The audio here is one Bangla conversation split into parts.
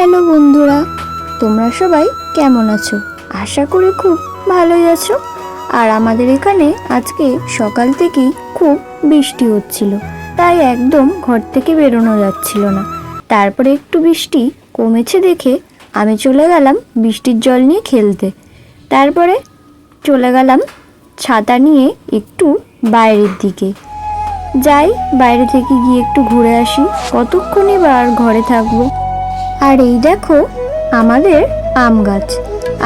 হ্যালো বন্ধুরা, তোমরা সবাই কেমন আছো? আশা করি খুব ভালোই আছো। আর আমাদের এখানে আজকে সকাল থেকেই খুব বৃষ্টি হচ্ছিল, তাই একদম ঘর থেকে বেরোনো যাচ্ছিল না। তারপরে একটু বৃষ্টি কমেছে দেখে আমি চলে গেলাম বৃষ্টির জল নিয়ে খেলতে। তারপরে চলে গেলাম ছাতা নিয়ে একটু বাইরের দিকে। যাই, বাইরে থেকে গিয়ে একটু ঘুরে আসি, কতক্ষণই বা আর ঘরে থাকবো। আর এই দেখো আমাদের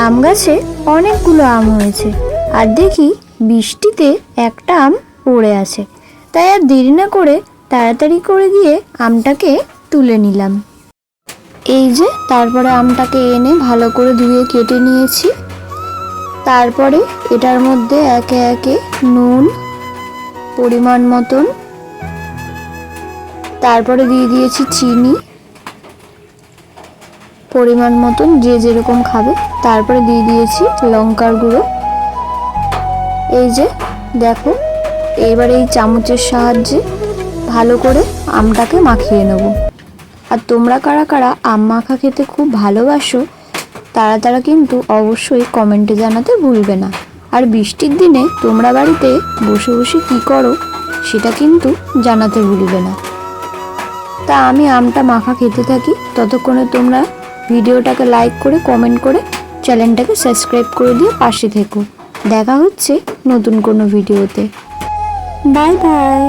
আম গাছে অনেকগুলো আম হয়েছে, আর দেখি বৃষ্টিতে একটা আম পড়ে আছে। তাই আর দেরি না করে তাড়াতাড়ি করে গিয়ে আমটাকে তুলে নিলাম। এই যে তারপরে আমটাকে এনে ভালো করে ধুয়ে কেটে নিয়েছি। তারপরে এটার মধ্যে একে একে নুন পরিমাণ মতন, তারপরে দিয়ে দিয়েছি চিনি পরিমাণ মতন, যে যেরকম খাবে। তারপরে দিয়ে দিয়েছি লঙ্কার গুঁড়ো। এই যে দেখো, এবার এই চামচের সাহায্যে ভালো করে আমটাকে মাখিয়ে নেব। আর তোমরা কারা কারা আম মাখা খেতে খুব ভালোবাসো তারা কিন্তু অবশ্যই কমেন্টে জানাতে ভুলবে না। আর বৃষ্টির দিনে তোমরা বাড়িতে বসে বসে কী করো সেটা কিন্তু জানাতে ভুলবে না। তা আমি আমটা মাখা খেতে থাকি, ততক্ষণে তোমরা ভিডিওটাকে লাইক করে কমেন্ট করে চ্যানেলটাকে সাবস্ক্রাইব করে দিয়ে পাশে থেকো। দেখা হচ্ছে নতুন কোনো ভিডিওতে। Bye bye.